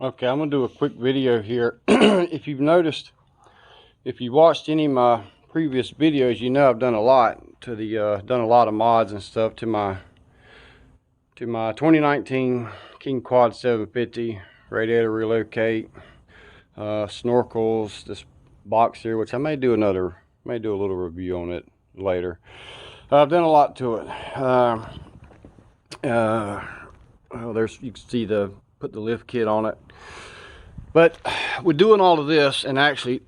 Okay, I'm gonna do a quick video here. If you've noticed, if you watched any of my previous videos, you know I've done a lot to the done a lot of mods and stuff to my 2019 King Quad 750 radiator relocate, snorkels, this box here, which I may do a little review on it later. I've done a lot to it. Well, there's, you can see put the lift kit on it. But we're doing all of this, and actually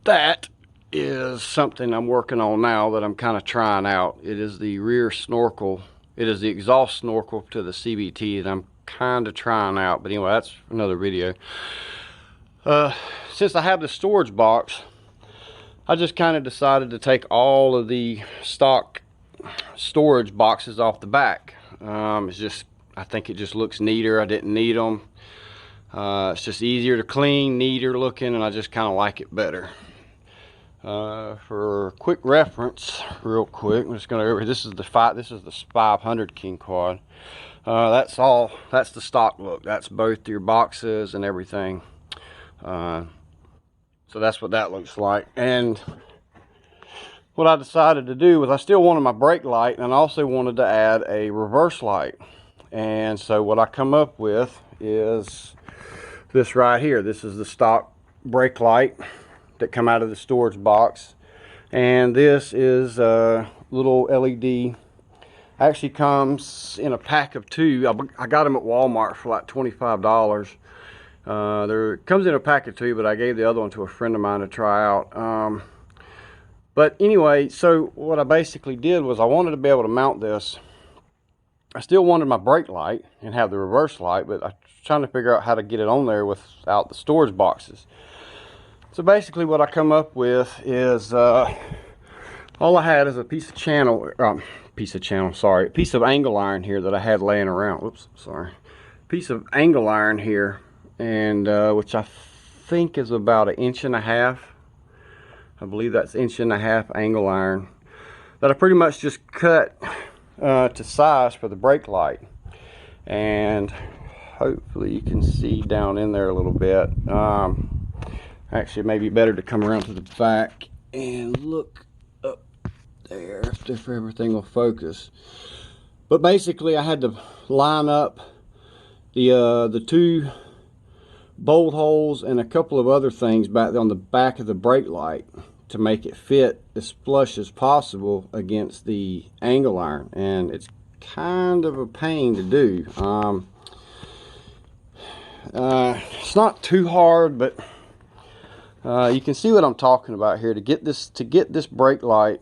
that is something I'm working on now that I'm kind of trying out. It is the rear snorkel. It is the exhaust snorkel to the CVT that I'm kind of trying out. But anyway, that's another video. Since I have the storage box, I just kind of decided to take all of the stock storage boxes off the back. It's just, I think it just looks neater. I didn't need them. It's just easier to clean, neater looking, and I just kind of like it better. For quick reference, real quick, I'm just going to go over. This is the 500 King Quad. That's the stock look. That's both your boxes and everything. So that's what that looks like. And what I decided to do was I still wanted my brake light, and I also wanted to add a reverse light. And so what I come up with is this right here. This is the stock brake light that come out of the storage box, and this is a little LED. Actually comes in a pack of two. I got them at Walmart for like $25. It comes in a pack of two, but I gave the other one to a friend of mine to try out. But anyway, so what I basically did was I wanted to be able to mount this. I still wanted my brake light and have the reverse light, but I was trying to figure out how to get it on there without the storage boxes. So basically what I come up with is, all I had is a piece of angle iron here that I had laying around. Whoops, sorry. Piece of angle iron here, and which I think is about 1.5 inches. I believe that's 1.5 inch angle iron that I pretty much just cut to size for the brake light. And hopefully you can see down in there a little bit. Actually, it may be better to come around to the back and look up there if everything will focus. But basically I had to line up the two bolt holes and a couple of other things back on the back of the brake light to make it fit as flush as possible against the angle iron, and it's kind of a pain to do. It's not too hard, but you can see what I'm talking about here. To get this brake light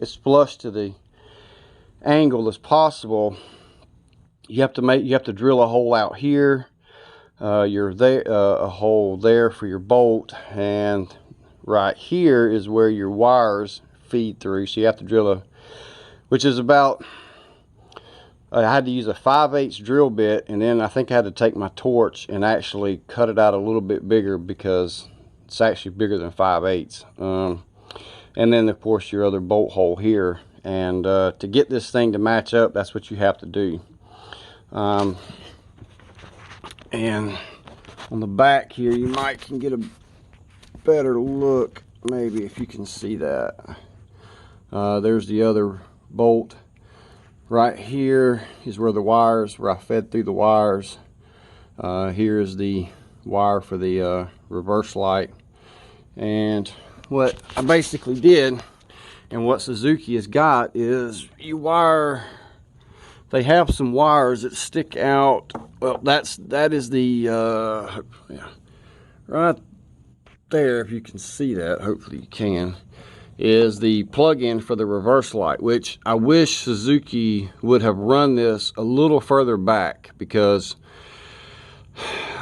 as flush to the angle as possible, you have to drill a hole out here. A hole there for your bolt, and right here is where your wires feed through. So you have to drill which is about, I had to use a 5/8 drill bit, and then I think I had to take my torch and actually cut it out a little bit bigger because it's actually bigger than 5/8. And then of course your other bolt hole here, and to get this thing to match up, that's what you have to do. And on the back here, you can get a better look, maybe, if you can see that. There's the other bolt. Right here is where I fed through the wires. Here is the wire for the reverse light. And what I basically did, and what Suzuki has got, is they have some wires that stick out. Well, that is the yeah, right there, if you can see that, hopefully you can, is the plug-in for the reverse light, which I wish Suzuki would have run this a little further back, because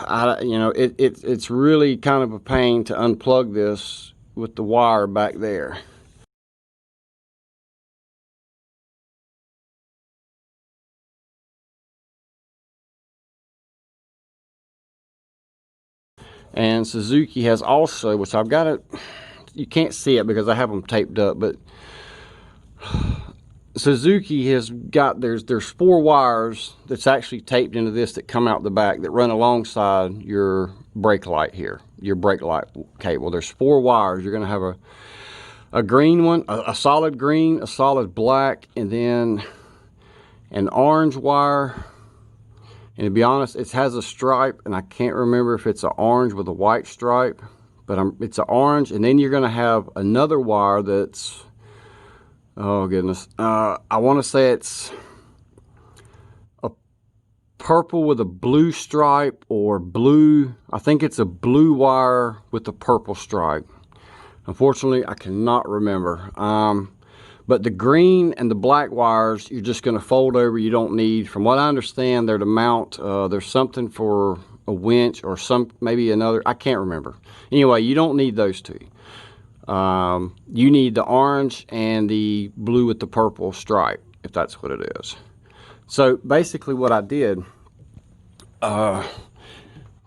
it's really kind of a pain to unplug this with the wire back there. And Suzuki has also, which I've got it, you can't see it because I have them taped up, but Suzuki has got, there's 4 wires that's actually taped into this that come out the back that run alongside your brake light here, your brake light cable. There's 4 wires. You're going to have a green one, a solid green, a solid black, and then an orange wire. And to be honest, it has a stripe, and I can't remember if it's an orange with a white stripe, but it's an orange. And then you're going to have another wire that's, oh goodness, I want to say it's a purple with a blue stripe, or blue, I think it's a blue wire with a purple stripe. Unfortunately, I cannot remember. But the green and the black wires, you're just going to fold over. You don't need, from what I understand, they're to mount, there's something for a winch or maybe another, I can't remember. Anyway, you don't need those 2. You need the orange and the blue with the purple stripe, if that's what it is. So basically what I did, the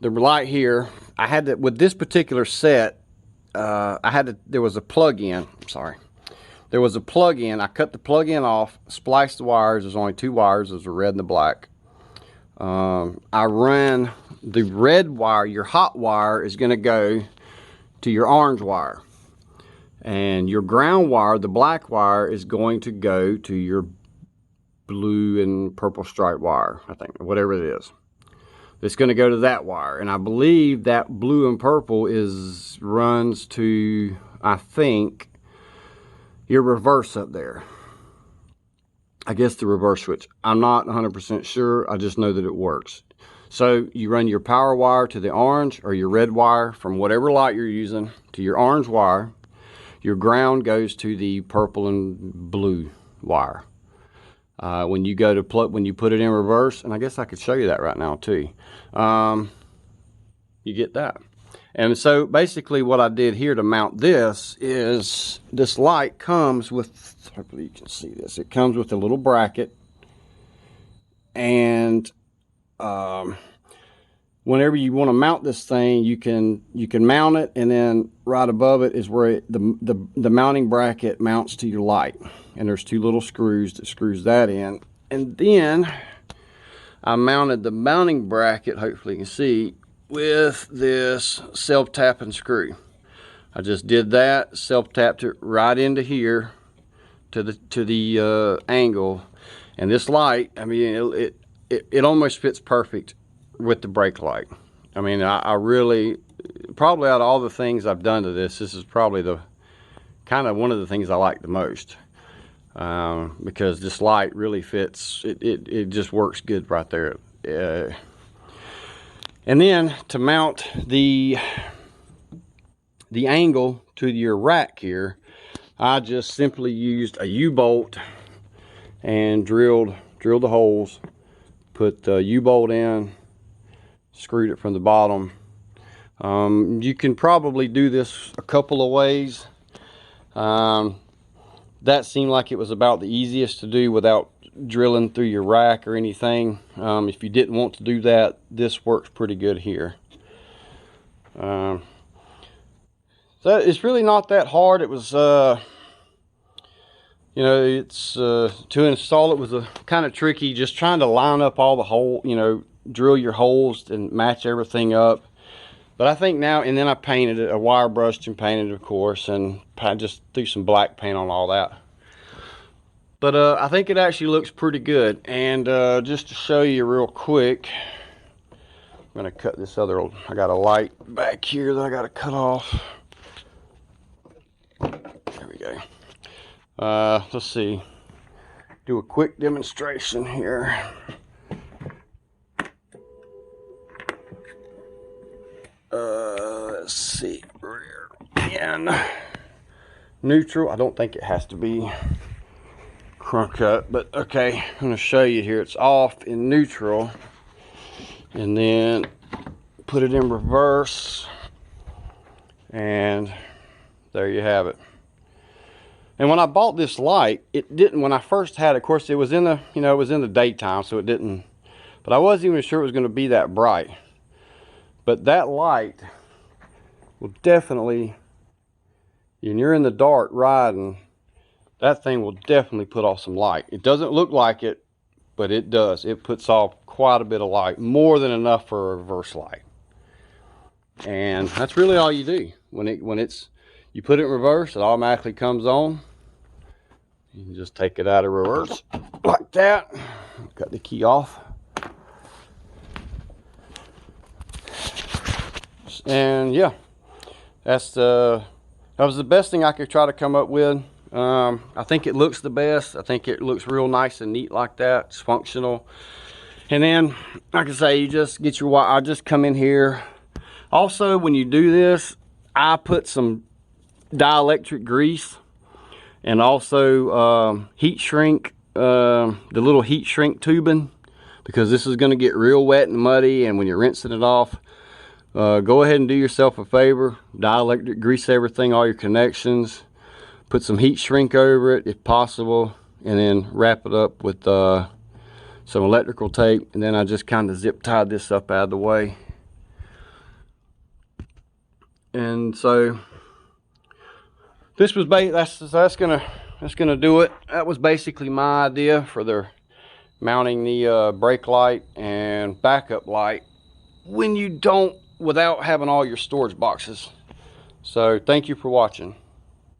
light here, I had to, with this particular set, there was a plug-in, sorry. There was a plug-in. I cut the plug-in off, spliced the wires. There's only 2 wires. There's the red and the black. I ran the red wire. Your hot wire is going to go to your orange wire. And your ground wire, the black wire, is going to go to your blue and purple stripe wire, I think, whatever it is. It's going to go to that wire. And I believe that blue and purple runs to, I think, your reverse up there. I guess the reverse switch. I'm not 100% sure. I just know that it works. So you run your power wire to the orange, or your red wire from whatever light you're using to your orange wire. Your ground goes to the purple and blue wire. When you go to when you put it in reverse, and I guess I could show you that right now too. You get that. And so basically what I did here to mount this is, this light comes with, hopefully you can see this, it comes with a little bracket, and whenever you want to mount this thing, you can mount it, and then right above it is where the mounting bracket mounts to your light, and there's 2 little screws that screws that in. And then I mounted the mounting bracket, hopefully you can see, with this self-tapping screw. I just did that, self-tapped it right into here to the angle, and this light, I mean, it almost fits perfect with the brake light. I mean, I really, probably out of all the things I've done to this is probably the kind of one of the things I like the most, because this light really fits. It just works good right there. And then to mount the angle to your rack here, I just simply used a U-bolt and drilled the holes, put the U-bolt in, screwed it from the bottom. You can probably do this a couple of ways. That seemed like it was about the easiest to do without drilling through your rack or anything. If you didn't want to do that, this works pretty good here. So it's really not that hard. It was, you know, it's to install it was a kind of tricky, just trying to line up all the hole, you know, drill your holes and match everything up. But I think now, and then I painted it, a wire brushed and painted, of course, and I just threw some black paint on all that. But I think it actually looks pretty good. And just to show you real quick, I'm gonna cut this other, I got a light back here that I gotta cut off. There we go. Let's see, do a quick demonstration here. Let's see, rear in neutral. I don't think it has to be crunk cut, but okay, I'm going to show you here. It's off in neutral, and then put it in reverse, and there you have it. And when I bought this light, it didn't, when I first had it, of course it was in the, you know, it was in the daytime, so it didn't, but I wasn't even sure it was going to be that bright. But that light will definitely, when you're in the dark riding, that thing will definitely put off some light. It doesn't look like it, but it does. It puts off quite a bit of light, more than enough for a reverse light. And that's really all you do. When you put it in reverse, it automatically comes on. You can just take it out of reverse like that. Cut the key off. And yeah, that was the best thing I could try to come up with. I think it looks the best. I think it looks real nice and neat like that. It's functional. And then, like I say, you just get your wire. I just come in here. Also, when you do this, I put some dielectric grease and also heat shrink, the little heat shrink tubing, because this is going to get real wet and muddy, and when you're rinsing it off, go ahead and do yourself a favor. Dielectric grease everything, all your connections. Put some heat shrink over it if possible, and then wrap it up with some electrical tape. And then I just kind of zip tied this up out of the way. And so this was that's gonna do it. That was basically my idea for the mounting the brake light and backup light without having all your storage boxes. So thank you for watching.